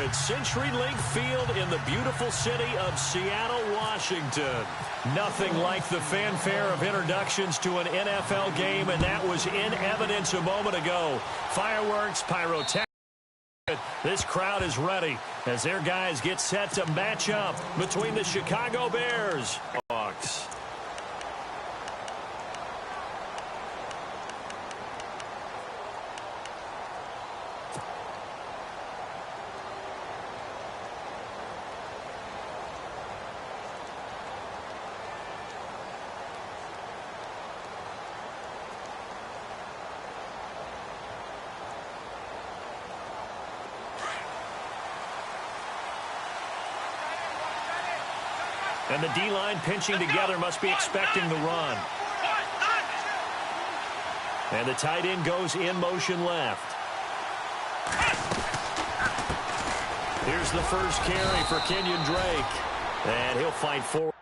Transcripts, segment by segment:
at CenturyLink Field in the beautiful city of Seattle, Washington. Nothing like the fanfare of introductions to an NFL game, and that was in evidence a moment ago. Fireworks, pyrotechnics. This crowd is ready as their guys get set to match up between the Chicago Bears and the Hawks. And the D-line pinching together must be expecting the run. And the tight end goes in motion left. Here's the first carry for Kenyon Drake. And he'll fight forward.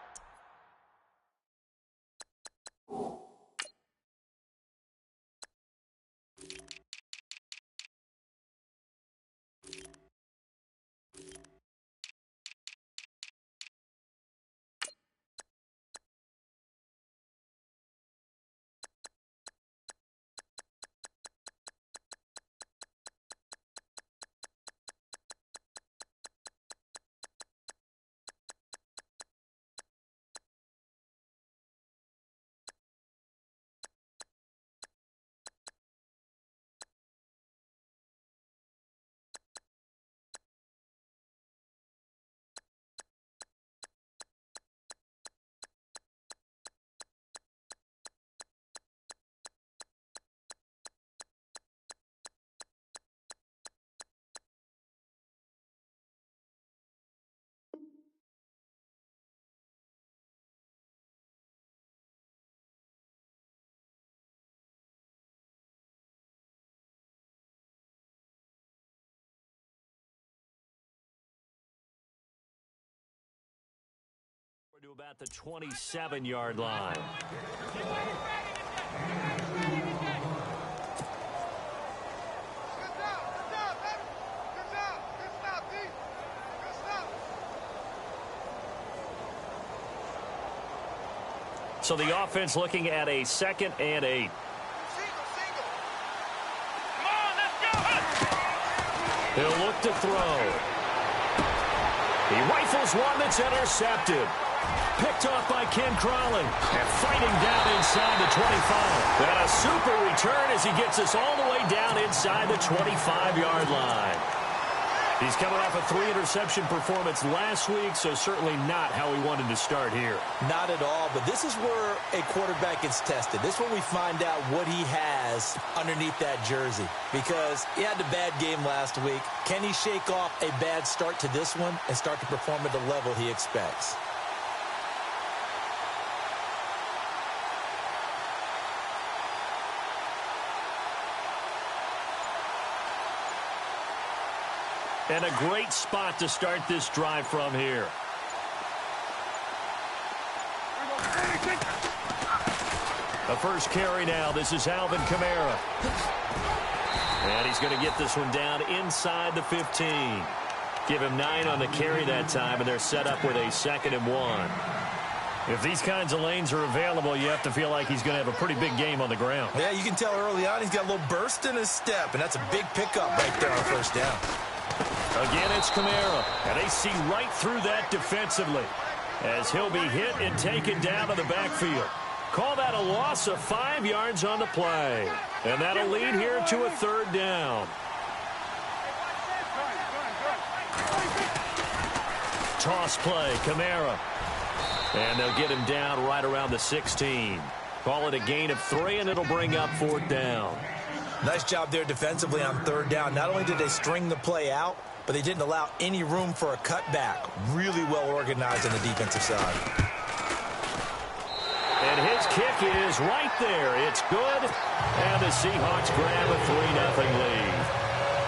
To about the 27-yard line. So the offense looking at a 2nd and 8. He'll look to throw. He rifles one that's intercepted. Picked off by Ken Crawley. And fighting down inside the 25. And a super return as he gets us all the way down inside the 25-yard line. He's coming off a 3-interception performance last week, so certainly not how he wanted to start here. Not at all, but this is where a quarterback gets tested. This is where we find out what he has underneath that jersey. Because he had a bad game last week. Can he shake off a bad start to this one and start to perform at the level he expects? And a great spot to start this drive from here. The first carry now. This is Alvin Kamara. And he's going to get this one down inside the 15. Give him 9 on the carry that time, and they're set up with a 2nd and 1. If these kinds of lanes are available, you have to feel like he's going to have a pretty big game on the ground. Yeah, you can tell early on he's got a little burst in his step, and that's a big pickup right there on first down. Again, it's Kamara, and they see right through that defensively as he'll be hit and taken down to the backfield. Call that a loss of 5 yards on the play, and that'll lead here to a 3rd down. Toss play, Kamara, and they'll get him down right around the 16. Call it a gain of 3, and it'll bring up 4th down. Nice job there defensively on 3rd down. Not only did they string the play out, but they didn't allow any room for a cutback. Really well organized on the defensive side. And his kick is right there. It's good. And the Seahawks grab a 3-0 lead.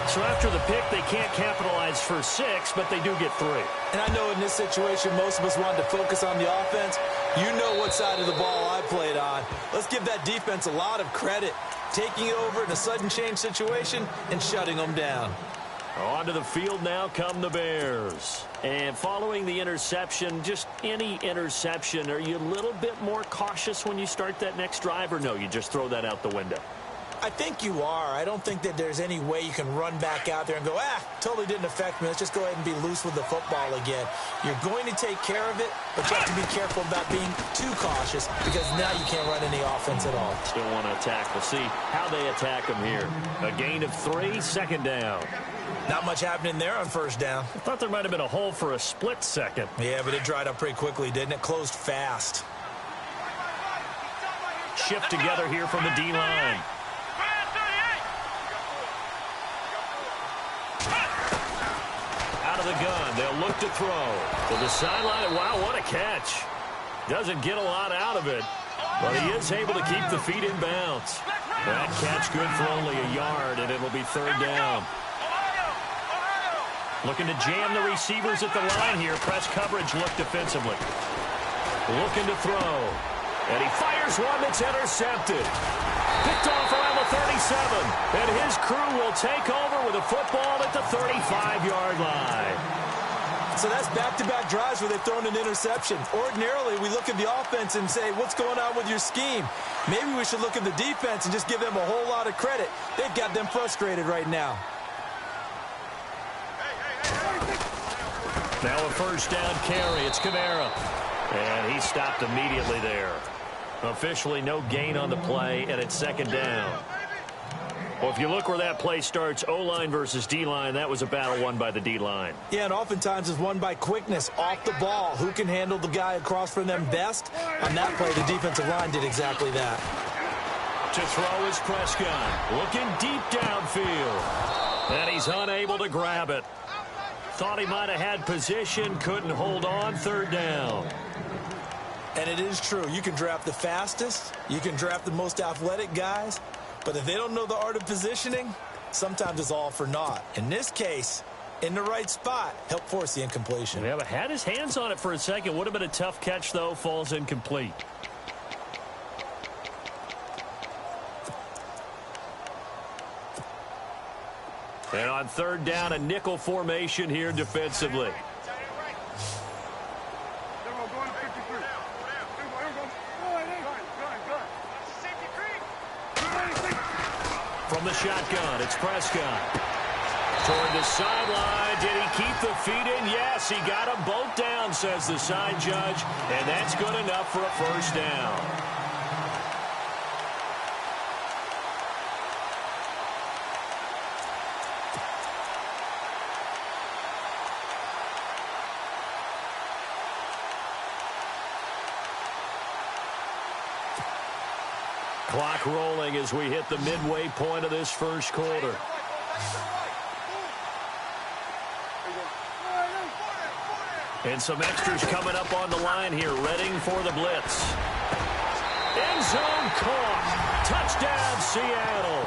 So after the pick, they can't capitalize for 6, but they do get 3. And I know in this situation, most of us wanted to focus on the offense. You know what side of the ball I played on. Let's give that defense a lot of credit. Taking it over in a sudden change situation and shutting them down. Onto the field now come the Bears. And following the interception, just any interception, are you a little bit more cautious when you start that next drive, or no, you just throw that out the window? I think you are. I don't think that there's any way you can run back out there and go, totally didn't affect me. Let's just go ahead and be loose with the football again. You're going to take care of it, but you have to be careful about being too cautious because now you can't run any offense at all. Still want to attack. We'll see how they attack them here. A gain of 3, second down. Not much happening there on first down. I thought there might have been a hole for a split second. Yeah, but it dried up pretty quickly, didn't it? Closed fast. Shift together here from the D-line. Out of the gun, they'll look to throw. To the sideline, wow, what a catch. Doesn't get a lot out of it, but he is able to keep the feet in bounds. That catch good for only a yard, and it'll be third down. Looking to jam the receivers at the line here. Press coverage look defensively. Looking to throw. And he fires one that's intercepted. Picked off around the 37. And his crew will take over with a football at the 35-yard line. So that's back-to-back drives where they've thrown an interception. Ordinarily, we look at the offense and say, what's going on with your scheme? Maybe we should look at the defense and just give them a whole lot of credit. They've got them frustrated right now. Now a first down carry. It's Kamara. And he stopped immediately there. Officially no gain on the play, and it's second down. Well, if you look where that play starts, O-line versus D-line, that was a battle won by the D-line. Yeah, and oftentimes it's won by quickness off the ball. Who can handle the guy across from them best? On that play, the defensive line did exactly that. To throw is Prescott. Looking deep downfield. And he's unable to grab it. Thought he might have had position, couldn't hold on, third down. And it is true. You can draft the fastest. You can draft the most athletic guys. But if they don't know the art of positioning, sometimes it's all for naught. In this case, in the right spot, helped force the incompletion. Yeah, but had his hands on it for a second. Would have been a tough catch, though. Falls incomplete. And on third down, a nickel formation here defensively. From the shotgun, it's Prescott. Toward the sideline. Did he keep the feet in? Yes, he got them both down, says the side judge. And that's good enough for a first down. Clock rolling as we hit the midway point of this first quarter. And some extras coming up on the line here, readying for the blitz. End zone caught. Touchdown, Seattle.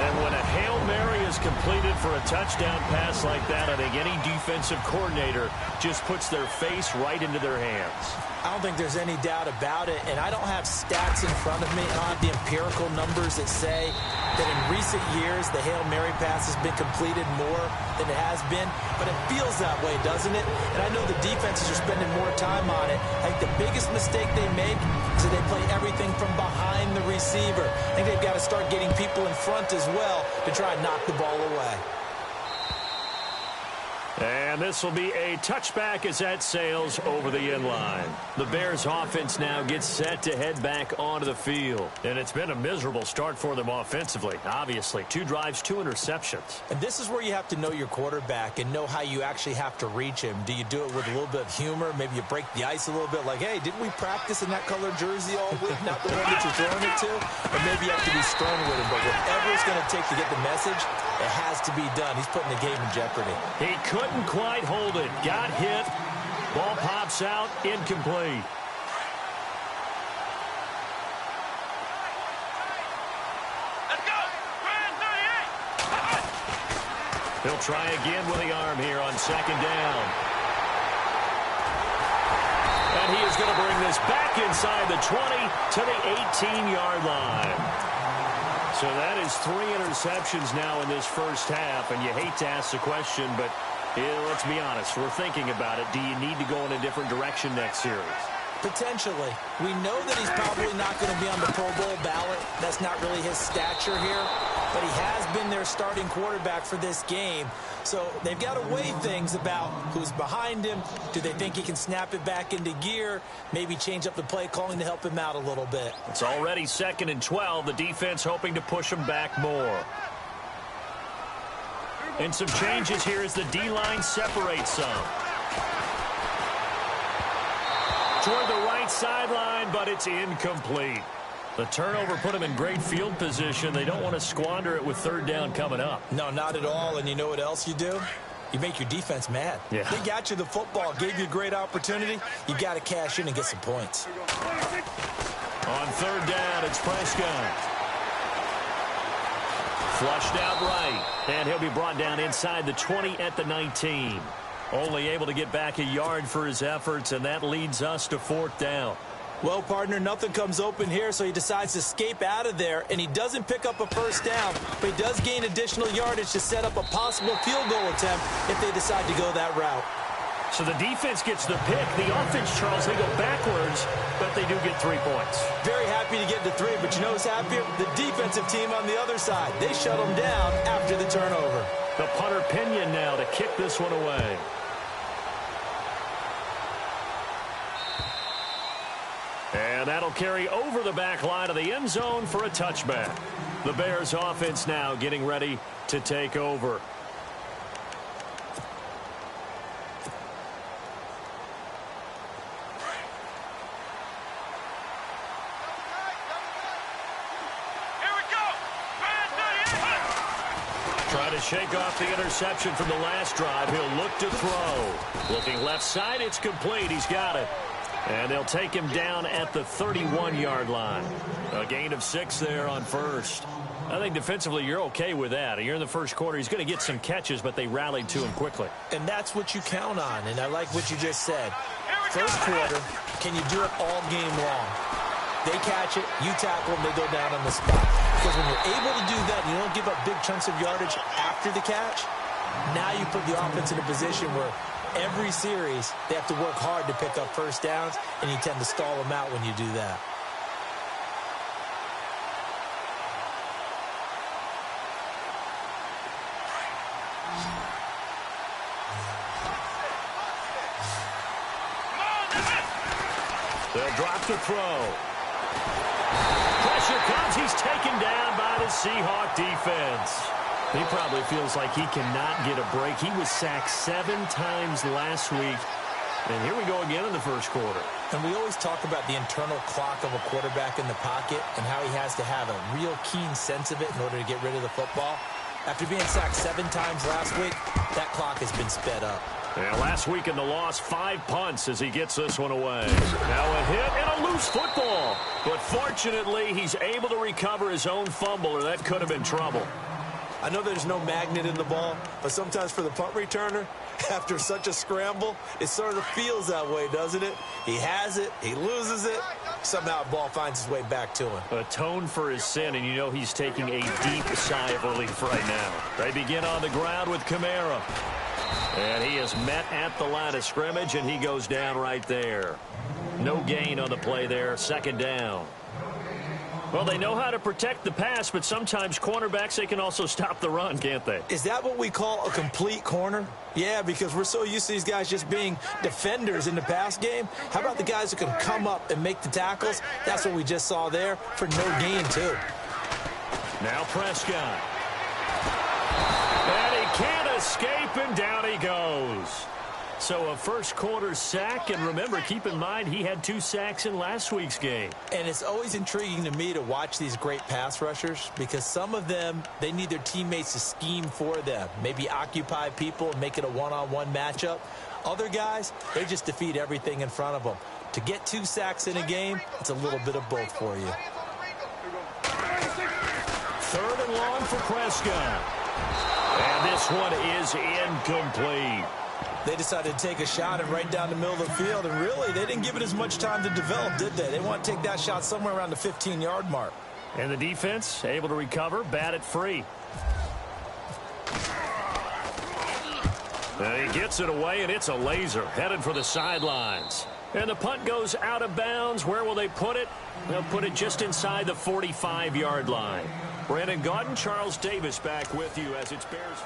And when a Hail Mary is completed for a touchdown pass like that, I think any defensive coordinator just puts their face right into their hands. I don't think there's any doubt about it, and I don't have stats in front of me. I don't have the empirical numbers that say that in recent years the Hail Mary pass has been completed more than it has been, but it feels that way, doesn't it? And I know the defenses are spending more time on it. I think the biggest mistake they make is that they play everything from behind the receiver. I think they've got to start getting people in front as well to try and knock the ball away. And this will be a touchback as that sails over the end line. The Bears offense now gets set to head back onto the field. And it's been a miserable start for them offensively, obviously. 2 drives, 2 interceptions. And this is where you have to know your quarterback and know how you actually have to reach him. Do you do it with a little bit of humor? Maybe you break the ice a little bit like, hey, didn't we practice in that color jersey all week? Not the one that you're throwing it to? Or maybe you have to be stern with him. But whatever it's going to take to get the message, it has to be done. He's putting the game in jeopardy. He couldn't quite hold it. Got hit. Ball pops out. Incomplete. Let's go. Ryan 38. He'll try again with the arm here on second down. And he is going to bring this back inside the 20 to the 18-yard line. So that is 3 interceptions now in this first half, and you hate to ask the question, but let's be honest. We're thinking about it. Do you need to go in a different direction next series? Potentially. We know that he's probably not going to be on the Pro Bowl ballot. That's not really his stature here. But he has been their starting quarterback for this game. So they've got to weigh things about who's behind him. Do they think he can snap it back into gear? Maybe change up the play calling to help him out a little bit. It's already 2nd and 12. The defense hoping to push him back more. And some changes here as the D-line separates some. Toward the right sideline, but it's incomplete. The turnover put him in great field position. They don't want to squander it with 3rd down coming up. No, not at all. And you know what else you do? You make your defense mad. Yeah. They got you the football, gave you a great opportunity. You got to cash in and get some points. On 3rd down, it's Prescott. Flushed out right. And he'll be brought down inside the 20 at the 19. Only able to get back a yard for his efforts, and that leads us to 4th down. Well, partner, nothing comes open here, so he decides to escape out of there, and he doesn't pick up a 1st down, but he does gain additional yardage to set up a possible field goal attempt if they decide to go that route. So the defense gets the pick. The offense, Charles, they go backwards, but they do get 3 points. Very happy to get to 3, but you know who's happier? The defensive team on the other side. They shut them down after the turnover. The punter Pinion now to kick this one away. And that'll carry over the back line of the end zone for a touchback. The Bears offense now getting ready to take over. Trying to shake off the interception from the last drive. He'll look to throw. Looking left side, it's complete. He's got it. And they'll take him down at the 31-yard line. A gain of 6 there on 1st. I think defensively you're okay with that. You're in the first quarter. He's going to get some catches, but they rallied to him quickly. And that's what you count on, and I like what you just said. First quarter, can you do it all game long? They catch it, you tackle them, they go down on the spot. Because when you're able to do that, you don't give up big chunks of yardage after the catch, now you put the offense in a position where every series, they have to work hard to pick up 1st downs, and you tend to stall them out when you do that. They'll drop the throw. Pressure comes. He's taken down by the Seahawk defense. He probably feels like he cannot get a break. He was sacked 7 times last week. And here we go again in the first quarter. And we always talk about the internal clock of a quarterback in the pocket and how he has to have a real keen sense of it in order to get rid of the football. After being sacked 7 times last week, that clock has been sped up. Yeah, last week in the loss, 5 punts as he gets this one away. Now a hit and a loose football. But fortunately, he's able to recover his own fumble, or that could have been trouble. I know there's no magnet in the ball, but sometimes for the punt returner, after such a scramble, it sort of feels that way, doesn't it? He has it, he loses it, somehow the ball finds its way back to him. Atone for his sin, and you know he's taking a deep sigh of relief right now. They begin on the ground with Kamara. And he is met at the line of scrimmage, and he goes down right there. No gain on the play there, 2nd down. Well, they know how to protect the pass, but sometimes cornerbacks, they can also stop the run, can't they? Is that what we call a complete corner? Yeah, because we're so used to these guys just being defenders in the pass game. How about the guys who can come up and make the tackles? That's what we just saw there for no gain, too. Now Prescott. And he can't escape, and down he goes. So a first quarter sack, and remember, keep in mind, he had 2 sacks in last week's game. And it's always intriguing to me to watch these great pass rushers because some of them, they need their teammates to scheme for them. Maybe occupy people and make it a one-on-one matchup. Other guys, they just defeat everything in front of them. To get 2 sacks in a game, it's a little bit of both for you. 3rd and long for Prescott. And this one is incomplete. They decided to take a shot and right down the middle of the field, and really, they didn't give it as much time to develop, did they? They want to take that shot somewhere around the 15-yard mark. And the defense able to recover, bat it free. And he gets it away, and it's a laser headed for the sidelines. And the punt goes out of bounds. Where will they put it? They'll put it just inside the 45-yard line. Brandon Gaudin, Charles Davis back with you as it's Bears.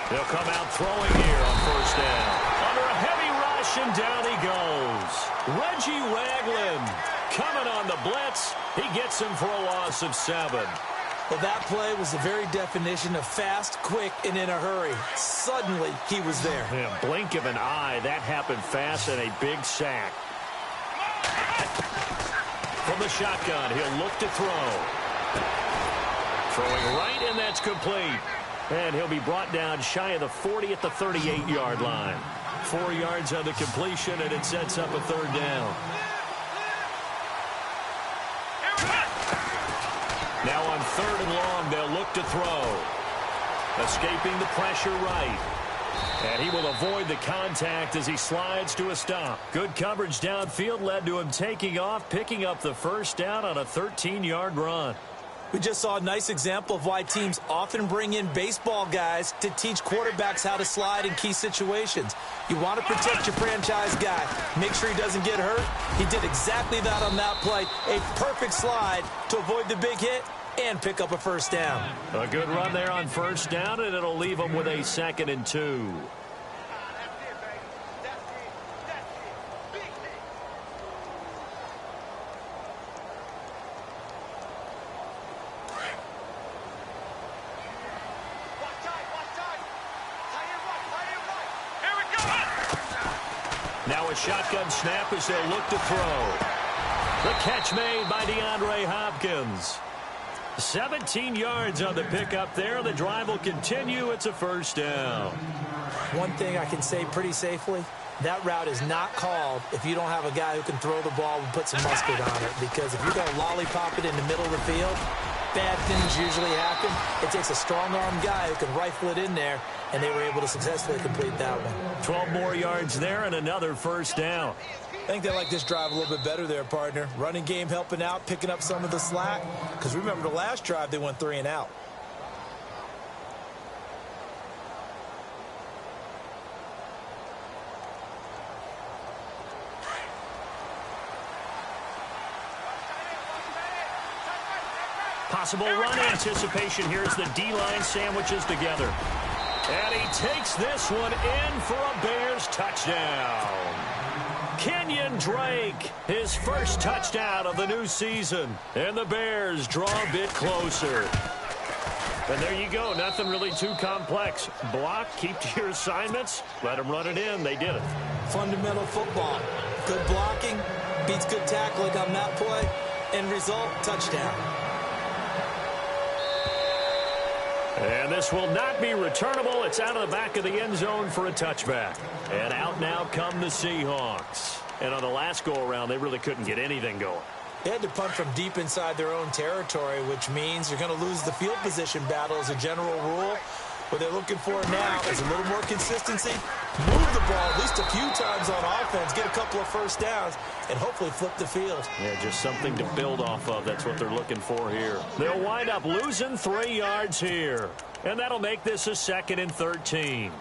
They'll come out throwing here on first down. Under a heavy rush, and down he goes. Reggie Waglin coming on the blitz. He gets him for a loss of 7. Well, that play was the very definition of fast, quick, and in a hurry. Suddenly, he was there. Yeah, blink of an eye. That happened fast, and a big sack. From the shotgun, he'll look to throw. Throwing right, and that's complete. And he'll be brought down shy of the 40 at the 38-yard line. 4 yards on the completion, and it sets up a third down. Now on third and long, they'll look to throw. Escaping the pressure right. And he will avoid the contact as he slides to a stop. Good coverage downfield led to him taking off, picking up the first down on a 13-yard run. We just saw a nice example of why teams often bring in baseball guys to teach quarterbacks how to slide in key situations. You want to protect your franchise guy. Make sure he doesn't get hurt. He did exactly that on that play. A perfect slide to avoid the big hit and pick up a first down. A good run there on first down, and it'll leave him with a 2nd and 2. Now a shotgun snap as they'll look to throw. The catch made by DeAndre Hopkins. 17 yards on the pickup there. The drive will continue. It's a first down. One thing I can say pretty safely, that route is not called if you don't have a guy who can throw the ball and put some muscle on it. Because if you're going to lollipop it in the middle of the field, bad things usually happen. It takes a strong-arm guy who can rifle it in there, and they were able to successfully complete that one. 12 more yards there and another first down. I think they like this drive a little bit better there, partner. Running game helping out, picking up some of the slack. Because remember the last drive, they went 3 and out. Possible run anticipation here as the D-line sandwiches together. And he takes this one in for a Bears touchdown. Kenyon Drake, his first touchdown of the new season. And the Bears draw a bit closer. And there you go. Nothing really too complex. Block, keep to your assignments, let them run it in. They did it. Fundamental football. Good blocking, beats good tackling on that play. End result, touchdown. And this will not be returnable. It's out of the back of the end zone for a touchback. And out now come the Seahawks. And on the last go-around, they really couldn't get anything going. They had to punt from deep inside their own territory, which means you're going to lose the field position battle as a general rule. What they're looking for now is a little more consistency, move the ball at least a few times on offense, get a couple of first downs, and hopefully flip the field. Yeah, just something to build off of. That's what they're looking for here. They'll wind up losing 3 yards here, and that'll make this a 2nd and 13.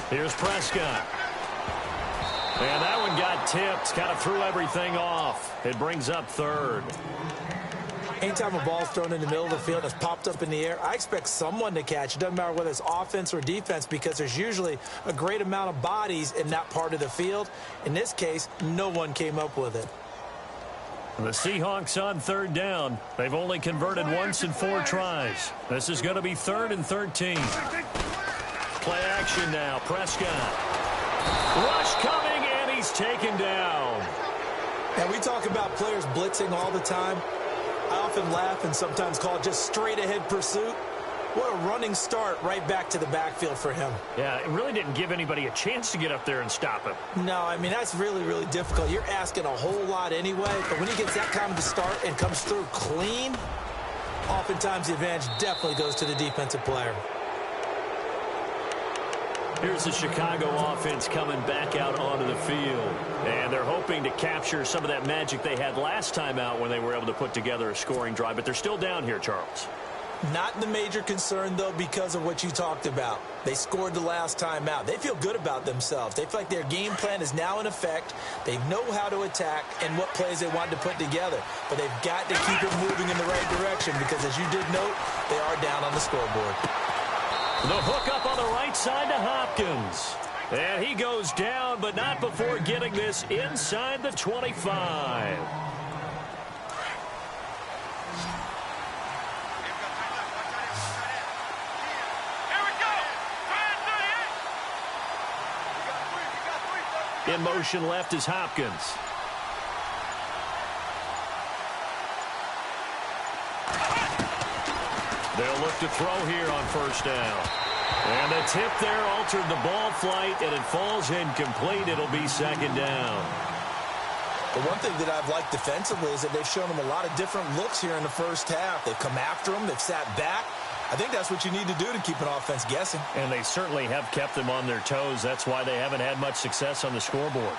Here's Prescott. And that one got tipped. Kind of threw everything off. It brings up 3rd. Anytime a ball's thrown in the middle of the field and it's popped up in the air, I expect someone to catch. It doesn't matter whether it's offense or defense because there's usually a great amount of bodies in that part of the field. In this case, no one came up with it. The Seahawks on third down. They've only converted once in 4 tries. This is going to be 3rd and 13. Play action now. Prescott. Rush coming, and he's taken down. And we talk about players blitzing all the time. I often laugh and sometimes call it just straight-ahead pursuit. What a running start right back to the backfield for him. Yeah, it really didn't give anybody a chance to get up there and stop him. No, I mean, that's really, really difficult. You're asking a whole lot anyway, but when he gets that kind of a start and comes through clean, oftentimes the advantage definitely goes to the defensive player. Here's the Chicago offense coming back out onto the field. And they're hoping to capture some of that magic they had last time out when they were able to put together a scoring drive. But they're still down here, Charles. Not the major concern, though, because of what you talked about. They scored the last time out. They feel good about themselves. They feel like their game plan is now in effect. They know how to attack and what plays they want to put together. But they've got to keep it moving in the right direction because, as you did note, they are down on the scoreboard. The hook up on the right side to Hopkins. And he goes down, but not before getting this inside the 25. In motion left is Hopkins. They'll look to throw here on first down. And the tip there altered the ball flight, and it falls incomplete. It'll be 2nd down. The one thing that I've liked defensively is that they've shown them a lot of different looks here in the first half. They've come after them. They've sat back. I think that's what you need to do to keep an offense guessing. And they certainly have kept them on their toes. That's why they haven't had much success on the scoreboard.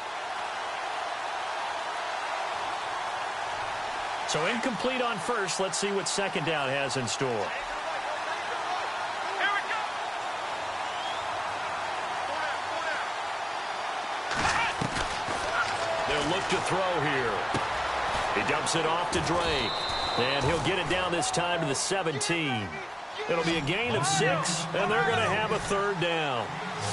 So incomplete on first. Let's see what 2nd down has in store. They'll look to throw here. He dumps it off to Drake. And he'll get it down this time to the 17. It'll be a gain of 6, and they're going to have a 3rd down.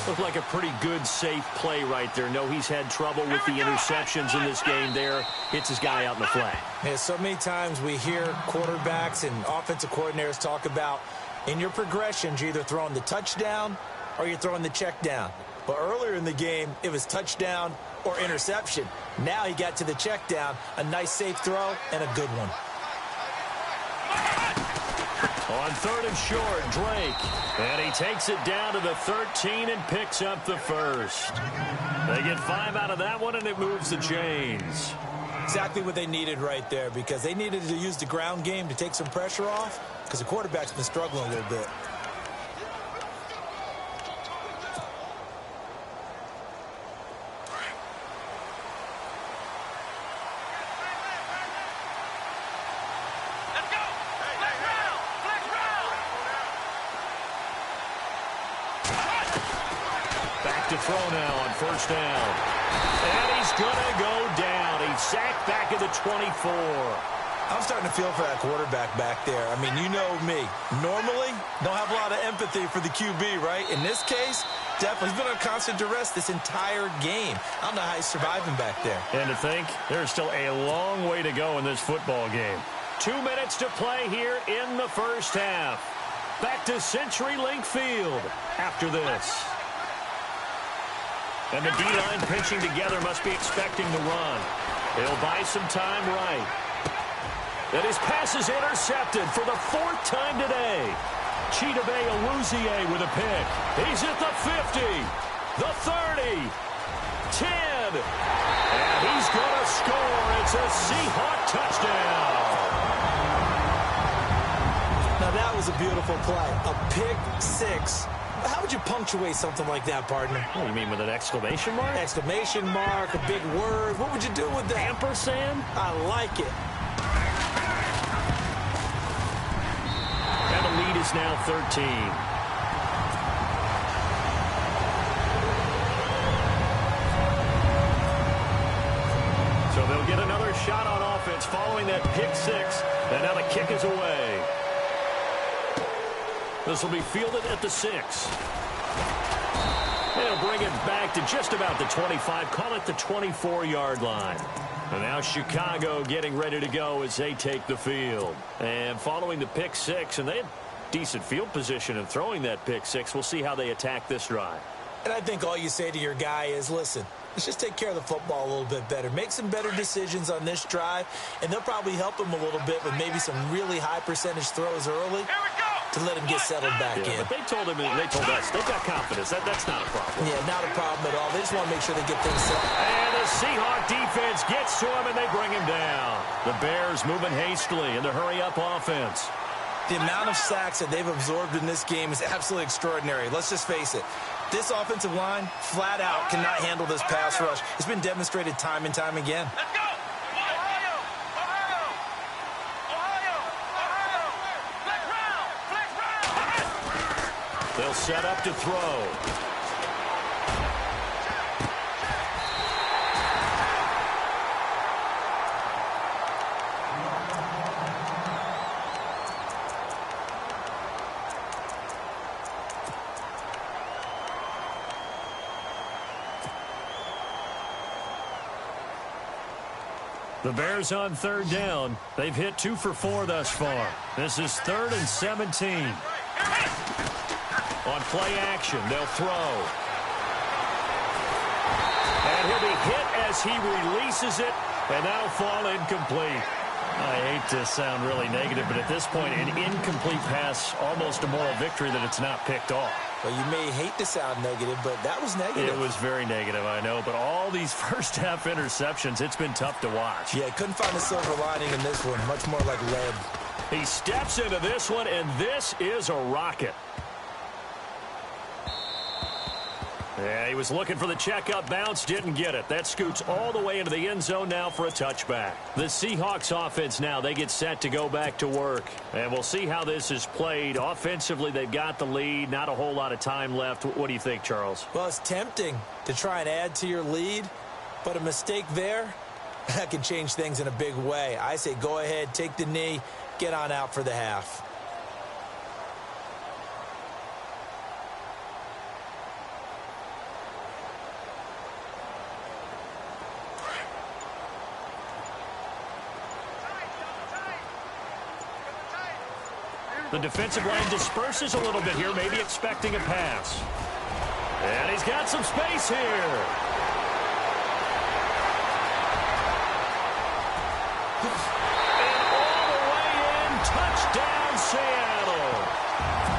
Looked like a pretty good, safe play right there. No, he's had trouble with the interceptions in this game there. Hits his guy out in the flat. Yeah, so many times we hear quarterbacks and offensive coordinators talk about in your progressions, you're either throwing the touchdown or you're throwing the check down. But earlier in the game, it was touchdown or interception. Now he got to the check down, a nice safe throw, and a good one. On 3rd and short, Drake. And he takes it down to the 13 and picks up the 1st. They get 5 out of that one, and it moves the chains. Exactly what they needed right there because they needed to use the ground game to take some pressure off because the quarterback's been struggling a little bit. To throw now on first down. And he's going to go down. He's sacked back at the 24. I'm starting to feel for that quarterback back there. I mean, you know me. Normally, don't have a lot of empathy for the QB, right? In this case, definitely. He's been under constant duress this entire game. I don't know how he's surviving back there. And to think, there's still a long way to go in this football game. 2 minutes to play here in the first half. Back to CenturyLink Field after this. And the D-line pinching together must be expecting the run. They'll buy some time right. And his pass is intercepted for the 4th time today. Chidobe Awuzie with a pick. He's at the 50, the 30, 10. And he's going to score. It's a Seahawk touchdown. Now that was a beautiful play. A pick 6. How would you punctuate something like that, partner? What do you mean, with an exclamation mark? Exclamation mark, a big word. What would you do with that? Ampersand? I like it. And the lead is now 13. So they'll get another shot on offense following that pick 6. And now the kick is away. This will be fielded at the 6. They'll bring it back to just about the 25. Call it the 24-yard line. And now Chicago getting ready to go as they take the field. And following the pick 6, and they had decent field position in throwing that pick 6. We'll see how they attack this drive. And I think all you say to your guy is, listen, let's just take care of the football a little bit better. Make some better decisions on this drive, and they'll probably help him a little bit with maybe some really high percentage throws early to let him get settled back in. But they told him, and they told us, they've got confidence. That's not a problem. Yeah, not a problem at all. They just want to make sure they get things set. And the Seahawk defense gets to him, and they bring him down. The Bears moving hastily in the hurry-up offense. The amount of sacks that they've absorbed in this game is absolutely extraordinary. Let's just face it. This offensive line, flat out, cannot handle this pass rush. It's been demonstrated time and time again. Let's go! Ohio! Ohio! Ohio! Ohio! Flex round! Flex round! They'll set up to throw. The Bears on 3rd down. They've hit 2 for 4 thus far. This is 3rd and 17. On play action, they'll throw. And he'll be hit as he releases it, and that'll fall incomplete. I hate to sound really negative, but at this point, an incomplete pass, almost a moral victory that it's not picked off. Well, you may hate to sound negative, but that was negative. It was very negative, I know. But all these first-half interceptions, it's been tough to watch. Yeah, couldn't find a silver lining in this one. Much more like lead. He steps into this one, and this is a rocket. Yeah, he was looking for the checkup bounce, didn't get it. That scoots all the way into the end zone now for a touchback. The Seahawks offense now, they get set to go back to work. And we'll see how this is played. Offensively, they've got the lead. Not a whole lot of time left. What do you think, Charles? Well, it's tempting to try and add to your lead, but a mistake there, that can change things in a big way. I say go ahead, take the knee, get on out for the half. The defensive line disperses a little bit here, maybe expecting a pass. And he's got some space here. And all the way in, touchdown Seattle.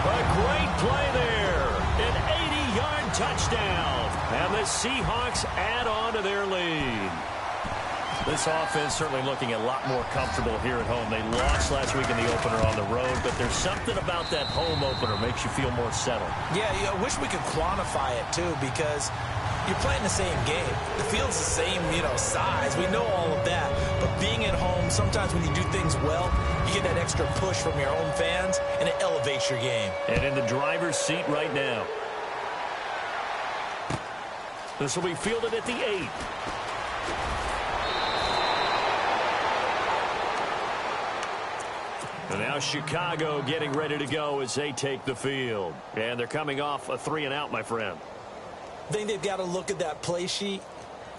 A great play there. An 80-yard touchdown. And the Seahawks add on to their lead. This offense certainly looking a lot more comfortable here at home. They lost last week in the opener on the road, but there's something about that home opener makes you feel more settled. Yeah, I wish we could quantify it, too, because you're playing the same game. The field's the same, size. We know all of that. But being at home, sometimes when you do things well, you get that extra push from your home fans, and it elevates your game. And in the driver's seat right now. This will be fielded at the 8. And now Chicago getting ready to go as they take the field. And they're coming off a 3-and-out, my friend. I think they've got to look at that play sheet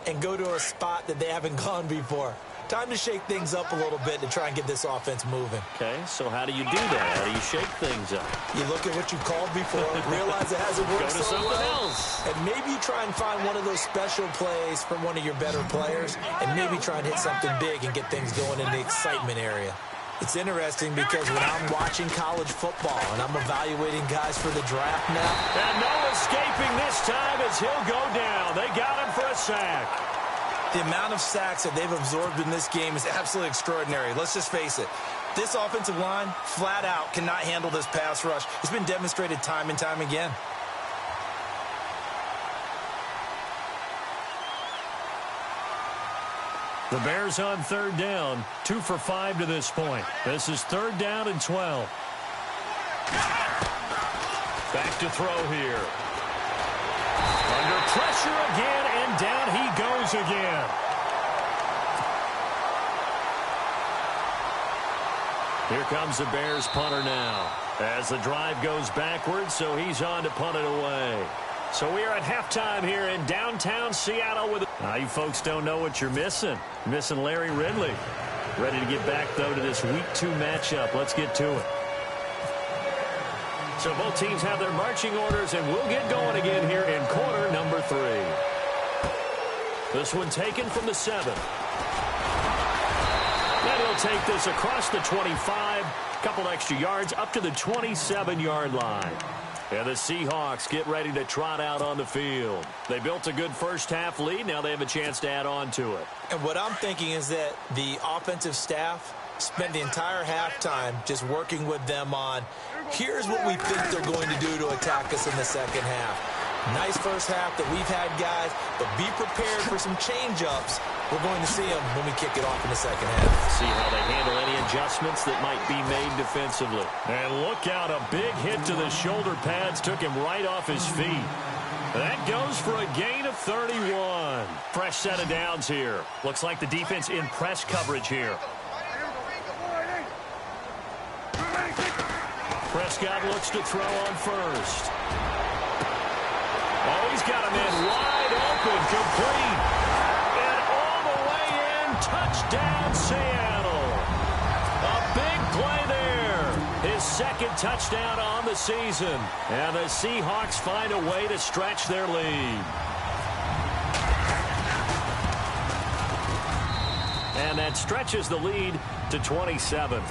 and go to a spot that they haven't gone before. Time to shake things up a little bit to try and get this offense moving. Okay, so how do you do that? How do you shake things up? You look at what you called before, realize it hasn't worked Go to so something well, else. and maybe you try and find one of those special plays from one of your better players, and maybe try and hit something big and get things going in the excitement area. It's interesting because when I'm watching college football and I'm evaluating guys for the draft now. And no escaping this time as he'll go down. They got him for a sack. The amount of sacks that they've absorbed in this game is absolutely extraordinary. Let's just face it. This offensive line, flat out, cannot handle this pass rush. It's been demonstrated time and time again. The Bears on 3rd down, 2 for 5 to this point. This is 3rd down and 12. Back to throw here. Under pressure again, and down he goes again. Here comes the Bears punter now. As the drive goes backwards, so he's on to punt it away. So we are at halftime here in downtown Seattle. Now you folks don't know what you're missing. Missing Larry Ridley. Ready to get back, though, to this Week 2 matchup. Let's get to it. So both teams have their marching orders, and we'll get going again here in quarter number 3. This one taken from the 7. And he'll take this across the 25. Couple extra yards up to the 27-yard line. And the Seahawks get ready to trot out on the field. They built a good first-half lead. Now they have a chance to add on to it. And what I'm thinking is that the offensive staff spent the entire halftime just working with them on, here's what we think they're going to do to attack us in the second half. Nice first half that we've had, guys, but be prepared for some change-ups. We're going to see them when we kick it off in the second half. See how they handle any adjustments that might be made defensively. And look out, a big hit to the shoulder pads took him right off his feet. That goes for a gain of 31. Fresh set of downs here. Looks like the defense in press coverage here. Prescott looks to throw on first. Oh, he's got him in wide open, complete. And all the way in, touchdown Seattle. A big play there. His second touchdown on the season. And the Seahawks find a way to stretch their lead. And that stretches the lead to 27.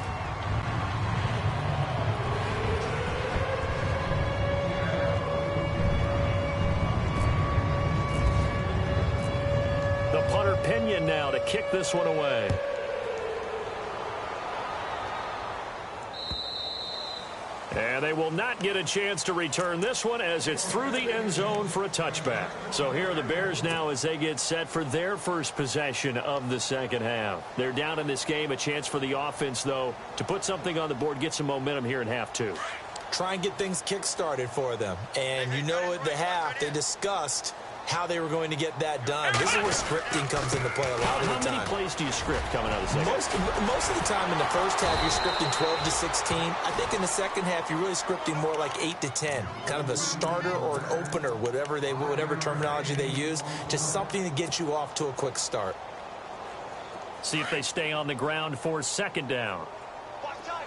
Punter Pinion now to kick this one away. And they will not get a chance to return this one as it's through the end zone for a touchback. So here are the Bears now as they get set for their first possession of the second half. They're down in this game. A chance for the offense, though, to put something on the board, get some momentum here in half 2. Try and get things kick-started for them. And you know at the half they discussed how they were going to get that done. This is where scripting comes into play a lot of the time. How many plays do you script coming out of the second? Most of the time in the first half, you're scripting 12 to 16. I think in the second half, you're really scripting more like 8 to 10. Kind of a starter or an opener, whatever terminology they use. Just something to get you off to a quick start. See if they stay on the ground for second down. Watch time.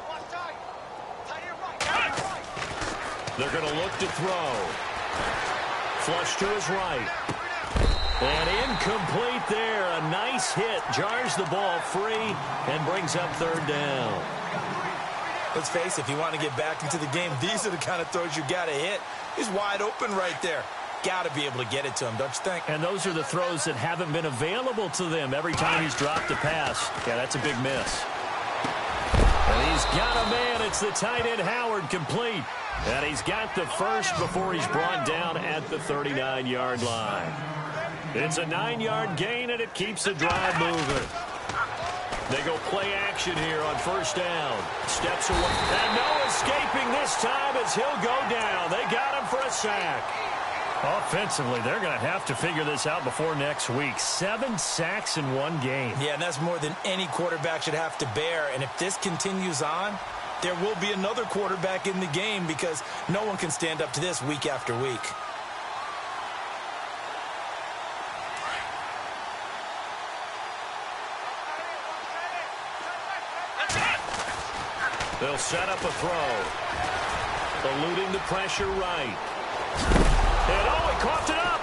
Tight end right. They're going to look to throw. Flush to his right. And incomplete there. A nice hit. Jars the ball free and brings up third down. Let's face it, if you want to get back into the game, these are the kind of throws you got to hit. He's wide open right there. Got to be able to get it to him, don't you think? And those are the throws that haven't been available to them every time he's dropped a pass. Yeah, that's a big miss. And he's got a man. It's the tight end Howard, complete. And he's got the first before he's brought down at the 39-yard line. It's a 9-yard gain, and it keeps the drive moving. They go play action here on first down. Steps away. And no escaping this time as he'll go down. They got him for a sack. Offensively, they're going to have to figure this out before next week. 7 sacks in one game. Yeah, and that's more than any quarterback should have to bear. And if this continues on, there will be another quarterback in the game because no one can stand up to this week after week. They'll set up a throw. Eluding the pressure right. And oh, he coughed it up.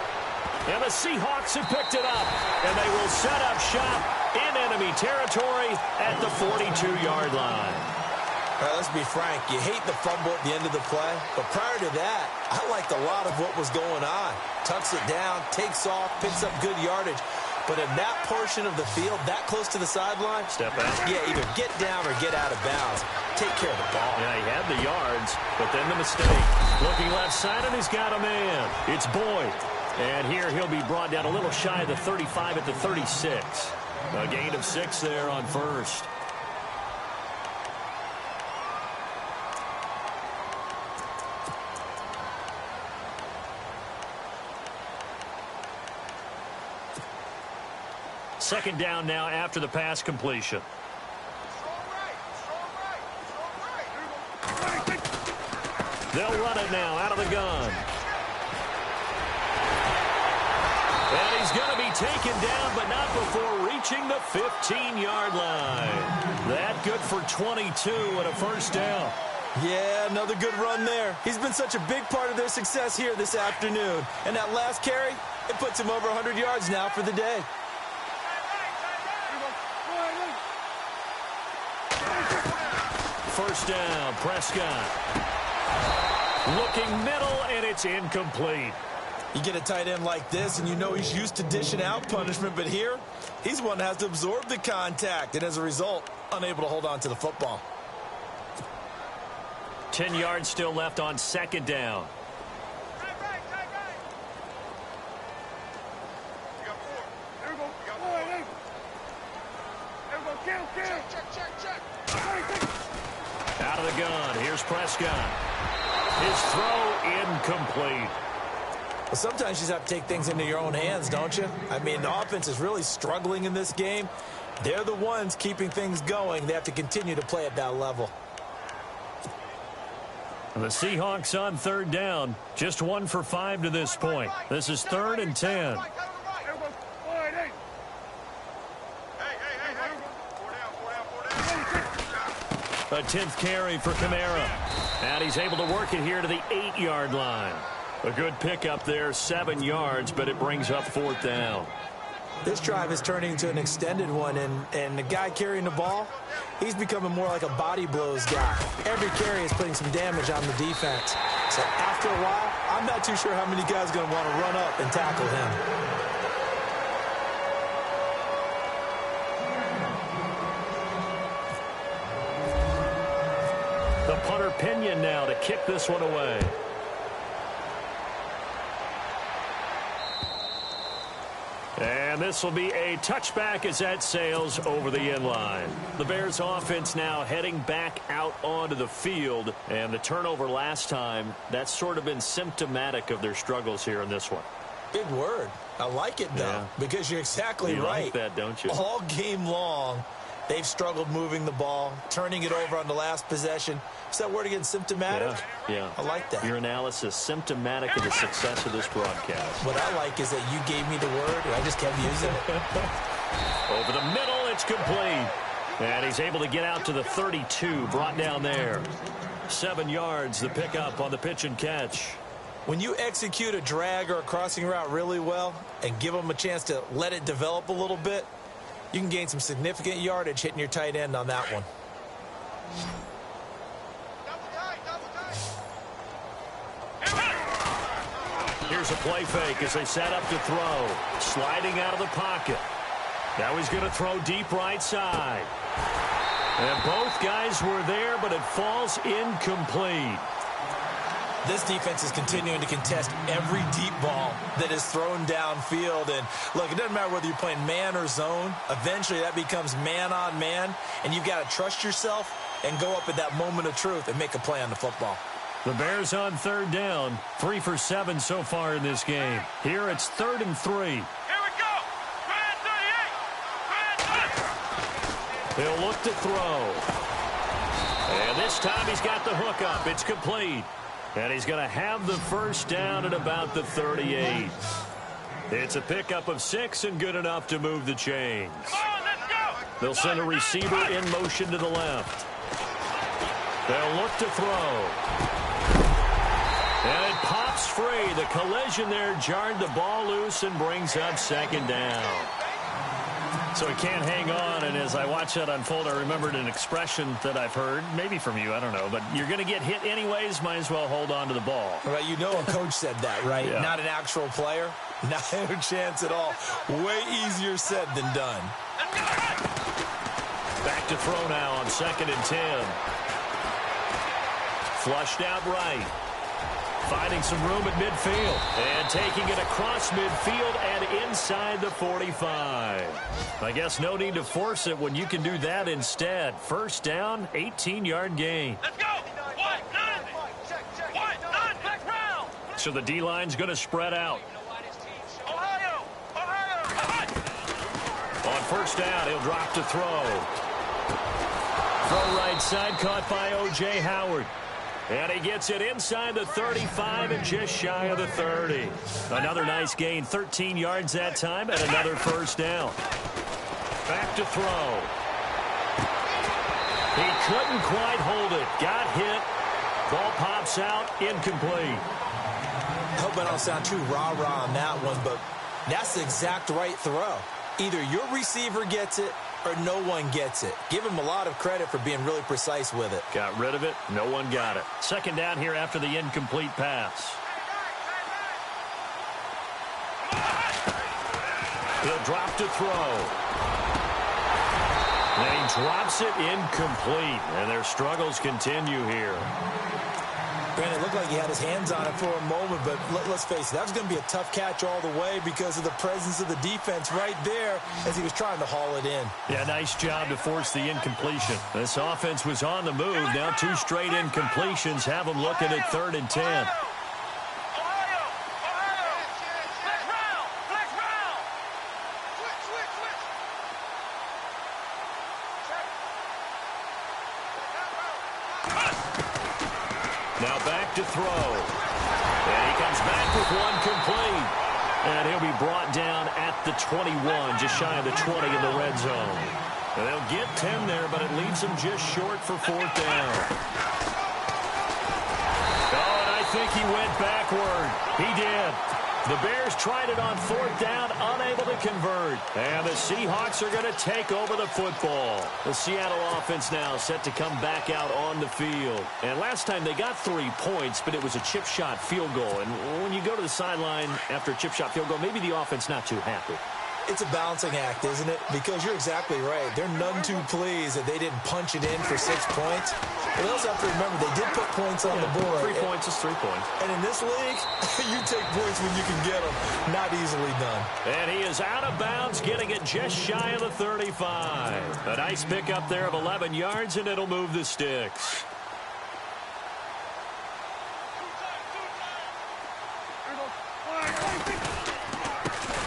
And the Seahawks have picked it up. And they will set up shop in enemy territory at the 42-yard line. Let's be frank, you hate the fumble at the end of the play, but prior to that, I liked a lot of what was going on. Tucks it down, takes off, picks up good yardage. But in that portion of the field, that close to the sideline, step out. Yeah, either get down or get out of bounds. Take care of the ball. Yeah, he had the yards, but then the mistake. Looking left side, and he's got a man. It's Boyd. And here he'll be brought down a little shy of the 35 at the 36. A gain of 6 there on first. Second down now after the pass completion. Strong right. They'll run it now out of the gun. And he's going to be taken down, but not before reaching the 15-yard line. That good for 22 and a first down. Yeah, another good run there. He's been such a big part of their success here this afternoon. And that last carry, it puts him over 100 yards now for the day. First down, Prescott. Looking middle, and it's incomplete. You get a tight end like this, and you know he's used to dishing out punishment, but here, he's one that has to absorb the contact, and as a result, unable to hold on to the football. 10 yards still left on second down. Out of the gun, here's Prescott. His throw incomplete. Well, sometimes you just have to take things into your own hands, don't you? I mean, the offense is really struggling in this game. They're the ones keeping things going. They have to continue to play at that level. The Seahawks on third down. Just 1 for 5 to this point. This is 3rd and 10. A 10th carry for Kamara. And he's able to work it here to the 8-yard line. A good pickup there, 7 yards, but it brings up 4th down. This drive is turning into an extended one, and the guy carrying the ball, he's becoming more like a body blows guy. Every carry is putting some damage on the defense. So after a while, I'm not too sure how many guys are going to want to run up and tackle him. The punter Pinion now to kick this one away. And this will be a touchback as that sails over the end line. The Bears offense now heading back out onto the field. And the turnover last time, that's sort of been symptomatic of their struggles here in this one. Big word. I like it, though, because you're exactly you right. Like that, don't you? All game long, they've struggled moving the ball, turning it over on the last possession. Is that word again, symptomatic? Yeah. I like that. Your analysis, symptomatic of the success of this broadcast. What I like is that you gave me the word, and I just kept using it. Over the middle, it's complete. And he's able to get out to the 32, brought down there. 7 yards, the pickup on the pitch and catch. When you execute a drag or a crossing route really well and give them a chance to let it develop a little bit, you can gain some significant yardage hitting your tight end on that one. Here's a play fake as they set up to throw. Sliding out of the pocket. Now he's going to throw deep right side. And both guys were there, but it falls incomplete. This defense is continuing to contest every deep ball that is thrown downfield. And, look, it doesn't matter whether you're playing man or zone. Eventually, that becomes man-on-man, and you've got to trust yourself and go up at that moment of truth and make a play on the football. The Bears on third down. 3 for 7 so far in this game. Here it's 3rd and 3. Here we go. Grand 38. He'll look to throw. And this time he's got the hook up. It's complete. And he's going to have the first down at about the 38. It's a pickup of 6 and good enough to move the chains. Come on, let's go. They'll send a receiver in motion to the left. They'll look to throw. And it pops free. The collision there jarred the ball loose and brings up 2nd down. So he can't hang on, and as I watch that unfold, I remembered an expression that I've heard, maybe from you, I don't know, but you're going to get hit anyways, might as well hold on to the ball. Right, you know a coach said that, right? Yeah. Not an actual player. Not a chance at all. Way easier said than done. Back to throw now on 2nd and 10. Flushed out right. Finding some room at midfield. And taking it across midfield and inside the 45. I guess no need to force it when you can do that instead. First down, 18-yard gain. Let's go. 1-9. 1-9. Back round. So the D-line's going to spread out. Ohio. On first down, he'll drop to throw. Throw right side, caught by O.J. Howard. And he gets it inside the 35 and just shy of the 30. Another nice gain, 13 yards that time, and another first down. Back to throw. He couldn't quite hold it. Got hit. Ball pops out, incomplete. I hope I don't sound too rah-rah on that one, but that's the exact right throw. Either your receiver gets it or no one gets it. Give him a lot of credit for being really precise with it. Got rid of it. No one got it. Second down here after the incomplete pass. He'll drop to throw. And he drops it incomplete. And their struggles continue here. Brandon, it looked like he had his hands on it for a moment, but let's face it, that was going to be a tough catch all the way because of the presence of the defense right there as he was trying to haul it in. Yeah, nice job to force the incompletion. This offense was on the move. Now 2 straight incompletions have them looking at 3rd and 10. Now back to throw. And he comes back with one complete. And he'll be brought down at the 21, just shy of the 20 in the red zone. And they'll get 10 there, but it leaves them just short for 4th down. Oh, and I think he went backward. He did. The Bears tried it on 4th down, unable to convert. And the Seahawks are going to take over the football. The Seattle offense now set to come back out on the field. And last time they got 3 points, but it was a chip shot field goal. And when you go to the sideline after a chip shot field goal, maybe the offense not too happy. It's a balancing act, isn't it? Because you're exactly right. They're none too pleased that they didn't punch it in for 6 points. But they also have to remember they did put points on the board. 3 points is 3 points. And in this league, you take points when you can get them. Not easily done. And he is out of bounds, getting it just shy of the 35. A nice pickup there of 11 yards, and it'll move the sticks.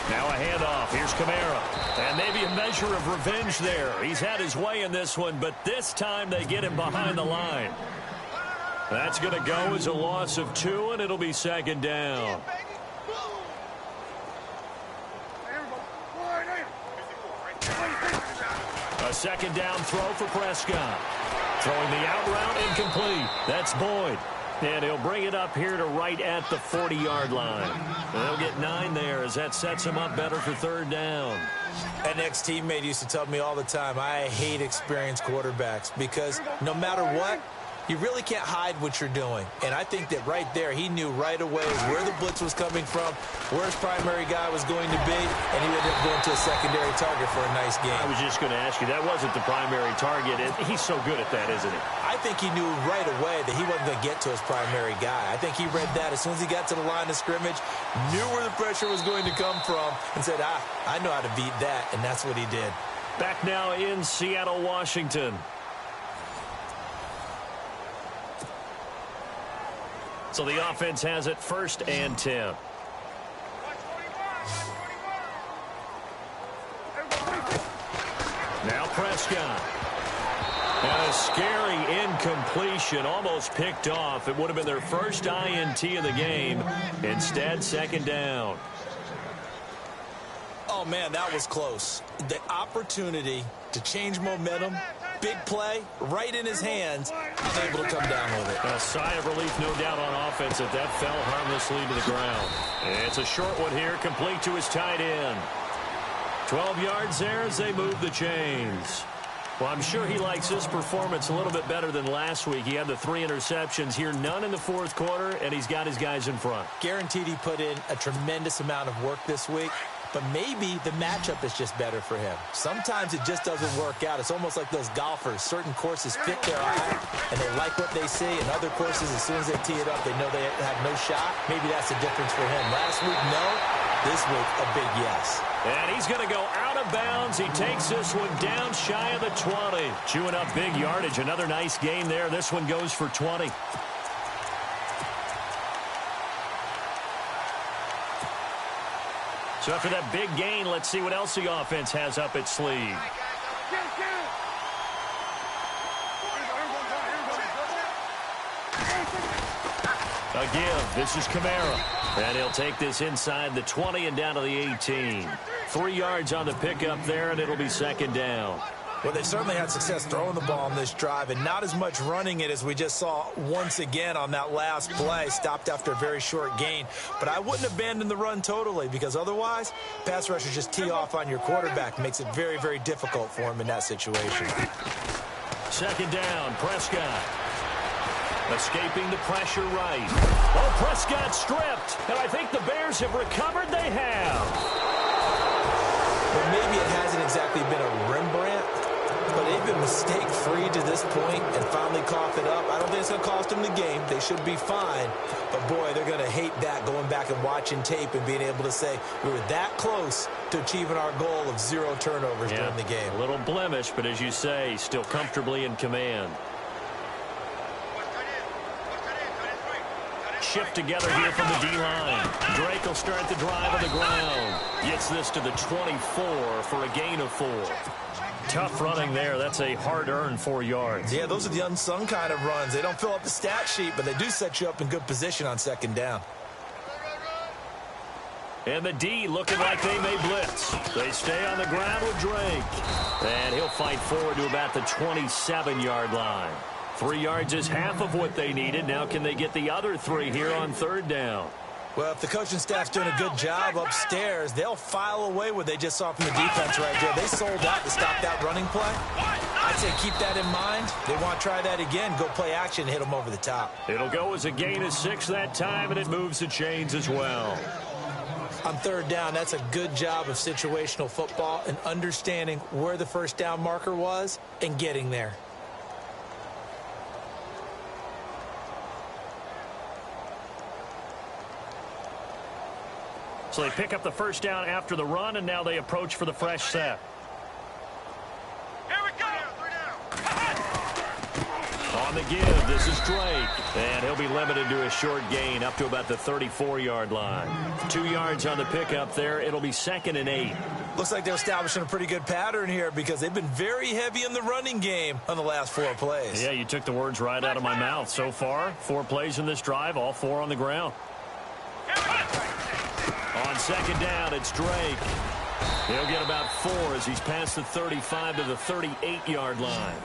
Now a handoff. Here's Kamara. And maybe a measure of revenge there. He's had his way in this one, but this time they get him behind the line. That's going to go as a loss of 2, and it'll be 2nd down. A 2nd down throw for Prescott. Throwing the out route, incomplete. That's Boyd. And he'll bring it up here to right at the 40-yard line. They'll get 9 there as that sets him up better for 3rd down. An ex-teammate used to tell me all the time, I hate experienced quarterbacks because no matter what, you really can't hide what you're doing. And I think that right there, he knew right away where the blitz was coming from, where his primary guy was going to be, and he ended up going to a secondary target for a nice game. I was just going to ask you, that wasn't the primary target. He's so good at that, isn't he? I think he knew right away that he wasn't going to get to his primary guy. I think he read that as soon as he got to the line of scrimmage, knew where the pressure was going to come from, and said, I know how to beat that, and that's what he did. Back now in Seattle, Washington. So the offense has it 1st and 10. Now Prescott. And a scary incompletion, almost picked off. It would have been their first INT of the game. Instead, 2nd down. Oh, man, that was close. The opportunity to change momentum, big play, right in his hands, unable to come down with it. A sigh of relief, no doubt, on offense that fell harmlessly to the ground. It's a short one here, complete to his tight end. 12 yards there as they move the chains. Well, I'm sure he likes this performance a little bit better than last week. He had the 3 interceptions here, none in the 4th quarter, and he's got his guys in front. Guaranteed he put in a tremendous amount of work this week. But maybe the matchup is just better for him. Sometimes it just doesn't work out. It's almost like those golfers. Certain courses fit their eye, and they like what they see. And other courses, as soon as they tee it up, they know they have no shot. Maybe that's the difference for him. Last week, no. This week, a big yes. And he's going to go out of bounds. He takes this one down shy of the 20. Chewing up big yardage. Another nice gain there. This one goes for 20. So after that big gain, let's see what else the offense has up its sleeve. A give. This is Kamara. And he'll take this inside the 20 and down to the 18. 3 yards on the pickup there, and it'll be second down. Well, they certainly had success throwing the ball on this drive, and not as much running it as we just saw once again on that last play. Stopped after a very short gain. But I wouldn't abandon the run totally, because otherwise, pass rushers just tee off on your quarterback. Makes it very, very difficult for him in that situation. Second down, Prescott. Escaping the pressure right. Oh, Prescott stripped. And I think the Bears have recovered. They have. Well, maybe it hasn't exactly been a Rembrandt, but they've been mistake-free to this point and finally coughed it up. I don't think it's going to cost them the game. They should be fine. But, boy, they're going to hate that, going back and watching tape and being able to say we were that close to achieving our goal of 0 turnovers during the game. A little blemish, but as you say, still comfortably in command. Shift together here from the D-line. Drake will start the drive on the ground. Gets this to the 24 for a gain of 4. Tough running there. That's a hard-earned 4 yards. Yeah, those are the unsung kind of runs. They don't fill up the stat sheet, but they do set you up in good position on second down. And the D looking like they may blitz. They stay on the ground with Drake. And he'll fight forward to about the 27-yard line. 3 yards is half of what they needed. Now can they get the other 3 here on third down? Well, if the coaching staff's doing a good job upstairs, they'll file away what they just saw from the defense right there. They sold out to stop that running play. I'd say keep that in mind. They want to try that again. Go play action and hit them over the top. It'll go as a gain of 6 that time, and it moves the chains as well. On third down, that's a good job of situational football and understanding where the first down marker was and getting there. So they pick up the first down after the run, and now they approach for the fresh set. Here we go. On the give, this is Drake. And he'll be limited to a short gain up to about the 34-yard line. 2 yards on the pickup there. It'll be second and 8. Looks like they're establishing a pretty good pattern here because they've been very heavy in the running game on the last 4 plays. Yeah, you took the words right out of my mouth. So far, 4 plays in this drive, all 4 on the ground. On second down, it's Drake. He'll get about 4 as he's past the 35 to the 38-yard line.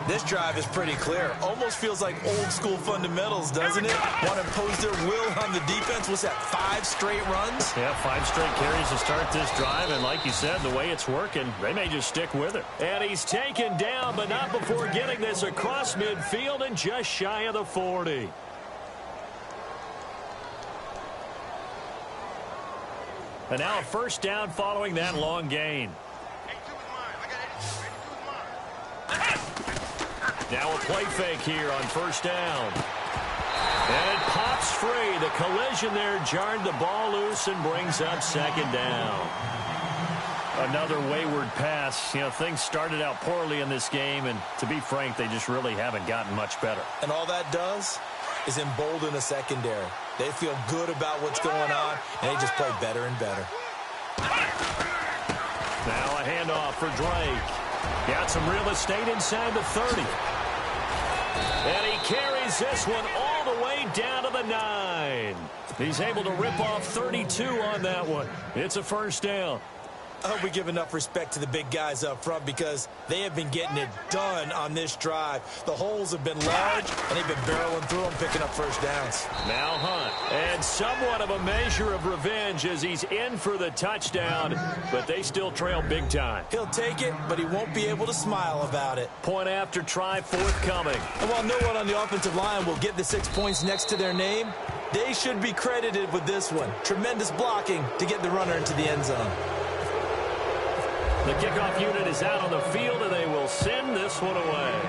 This drive is pretty clear. Almost feels like old school fundamentals, doesn't it? Want to impose their will on the defense. What's that, 5 straight runs? Yeah, 5 straight carries to start this drive. And like you said, the way it's working, they may just stick with it. And he's taken down, but not before getting this across midfield and just shy of the 40. And now a first down following that long gain. Now a play fake here on first down. And it pops free. The collision there jarred the ball loose and brings up second down. Another wayward pass. You know, things started out poorly in this game, and to be frank, they just really haven't gotten much better. And all that does is embolden a secondary. They feel good about what's going on, and they just play better and better. Now a handoff for Drake. Got some real estate inside the 30. And he carries this one all the way down to the 9. He's able to rip off 32 on that one. It's a first down. I hope we give enough respect to the big guys up front because they have been getting it done on this drive. The holes have been large, and they've been barreling through them, picking up first downs. Now Hunt, and somewhat of a measure of revenge as he's in for the touchdown, but they still trail big time. He'll take it, but he won't be able to smile about it. Point after try forthcoming. And while no one on the offensive line will get the 6 points next to their name, they should be credited with this one. Tremendous blocking to get the runner into the end zone. The kickoff unit is out on the field, and they will send this one away.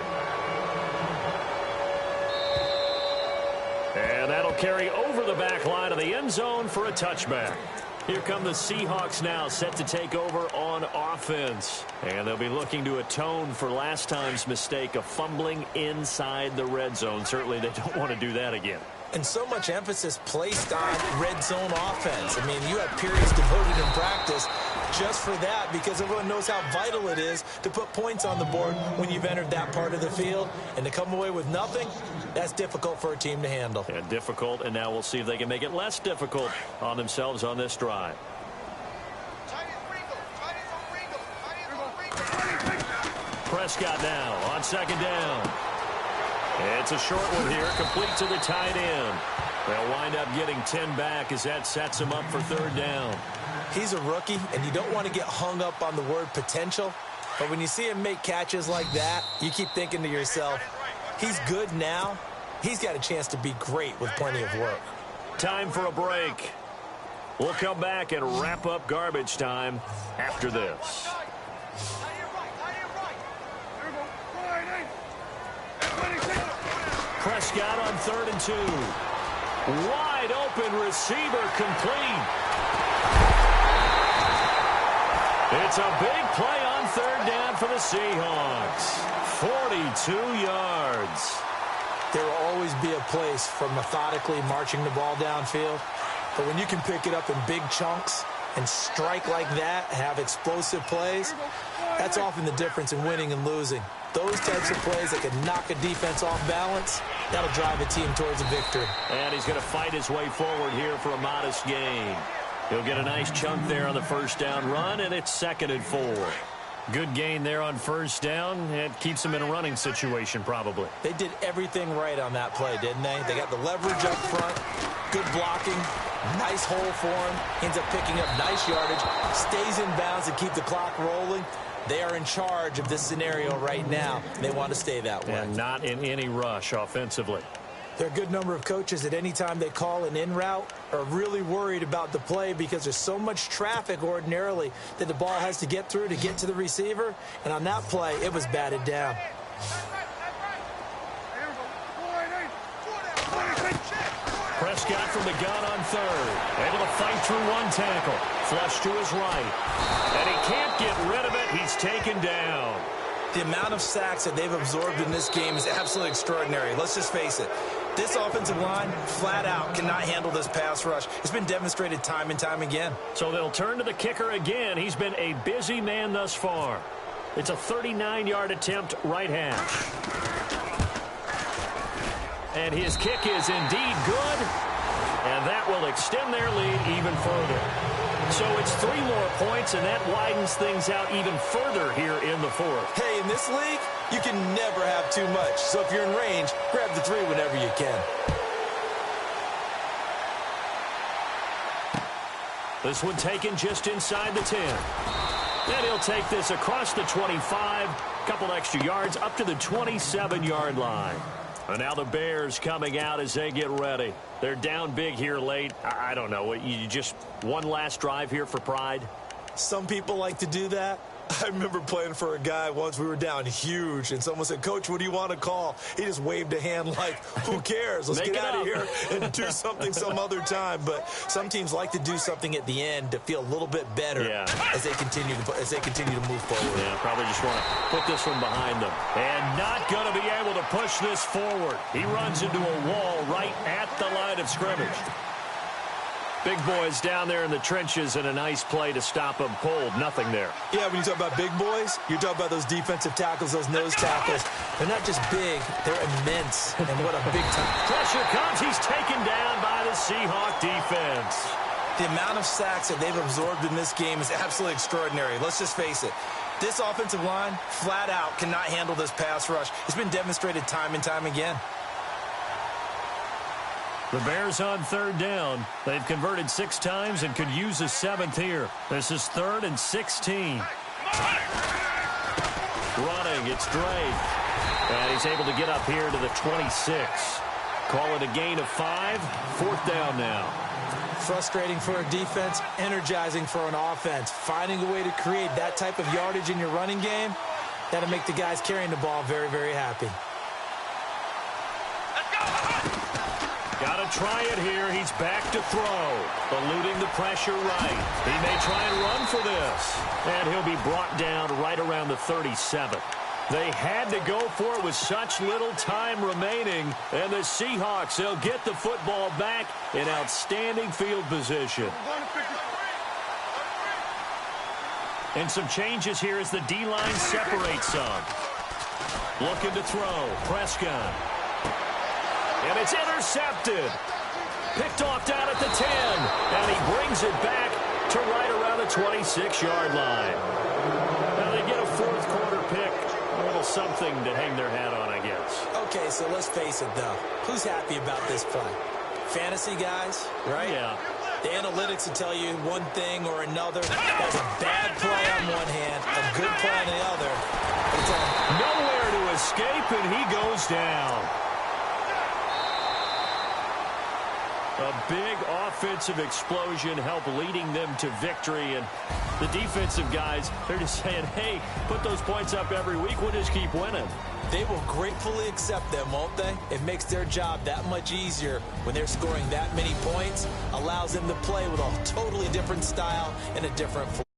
And that'll carry over the back line of the end zone for a touchback. Here come the Seahawks now, set to take over on offense. And they'll be looking to atone for last time's mistake of fumbling inside the red zone. Certainly they don't want to do that again. And so much emphasis placed on red zone offense. I mean, you have periods devoted in practice just for that, because everyone knows how vital it is to put points on the board when you've entered that part of the field. And to come away with nothing, that's difficult for a team to handle. Yeah, difficult, and now we'll see if they can make it less difficult on themselves on this drive. Prescott now on second down. It's a short one here, complete to the tight end. They'll wind up getting 10 back as that sets him up for third down. He's a rookie, and you don't want to get hung up on the word potential. But when you see him make catches like that, you keep thinking to yourself, he's good now. He's got a chance to be great with plenty of work. Time for a break. We'll come back and wrap up garbage time after this. Prescott on 3rd and 2. Wide open receiver complete. It's a big play on 3rd down for the Seahawks. 42 yards. There will always be a place for methodically marching the ball downfield. But when you can pick it up in big chunks and strike like that, have explosive plays, that's often the difference in winning and losing. Those types of plays that can knock a defense off balance, that'll drive a team towards a victory. And he's going to fight his way forward here for a modest gain. He'll get a nice chunk there on the first down run, and it's 2nd and 4. Good gain there on first down. It keeps him in a running situation probably. They did everything right on that play, didn't they? They got the leverage up front, good blocking, nice hole for him, ends up picking up nice yardage, stays in bounds to keep the clock rolling. They are in charge of this scenario right now. They want to stay that way. And not in any rush offensively. There are a good number of coaches at any time they call an in route are really worried about the play because there's so much traffic ordinarily that the ball has to get through to get to the receiver. And on that play, it was batted down. Prescott from the gun on 3rd. Able to fight through one tackle. Flush to his right. And he can't get rid of it. He's taken down. The amount of sacks that they've absorbed in this game is absolutely extraordinary. Let's just face it. This offensive line, flat out, cannot handle this pass rush. It's been demonstrated time and time again. So they'll turn to the kicker again. He's been a busy man thus far. It's a 39-yard attempt, right hash. And his kick is indeed good. And that will extend their lead even further. So it's 3 more points, and that widens things out even further here in the 4th. Hey, in this league, you can never have too much. So if you're in range, grab the 3 whenever you can. This one taken just inside the 10. And he'll take this across the 25, couple extra yards up to the 27-yard line. And now the Bears coming out as they get ready. They're down big here late. I don't know. You just one last drive here for pride? Some people like to do that. I remember playing for a guy once. We were down huge, and someone said, "Coach, what do you want to call?" He just waved a hand like, who cares? Let's get out of here and do something some other time. But some teams like to do something at the end to feel a little bit better as they continue to move forward. Yeah, probably just want to put this one behind them. And not going to be able to push this forward. He runs into a wall right at the line of scrimmage. Big boys down there in the trenches, and a nice play to stop them cold. Nothing there. Yeah, when you talk about big boys, you're talking about those defensive tackles, those nose tackles. They're not just big, they're immense. And what a big time. Pressure comes. He's taken down by the Seahawk defense. The amount of sacks that they've absorbed in this game is absolutely extraordinary. Let's just face it. This offensive line, flat out, cannot handle this pass rush. It's been demonstrated time and time again. The Bears on 3rd down. They've converted 6 times and could use a 7th here. This is 3rd and 16. Running, it's Drake. And he's able to get up here to the 26. Call it a gain of 5. 4th down now. Frustrating for a defense, energizing for an offense. Finding a way to create that type of yardage in your running game, that'll make the guys carrying the ball very, very happy. Got to try it here. He's back to throw. Eluding the pressure right. He may try and run for this. And he'll be brought down right around the 37. They had to go for it with such little time remaining. And the Seahawks, they'll get the football back in outstanding field position. And some changes here as the D-line separates some. Looking to throw. Prescott. And it's intercepted. Picked off down at the 10. And he brings it back to right around the 26-yard line. Now they get a fourth quarter pick. A little something to hang their hat on, I guess. Okay, so let's face it, though. Who's happy about this play? Fantasy guys, right? Yeah. The analytics will tell you one thing or another. There's a bad play on one hand, a good play on the other. Nowhere to escape, and he goes down. A big offensive explosion helped leading them to victory. And the defensive guys, they're just saying, hey, put those points up every week. We'll just keep winning. They will gratefully accept them, won't they? It makes their job that much easier when they're scoring that many points. Allows them to play with a totally different style and a different flow.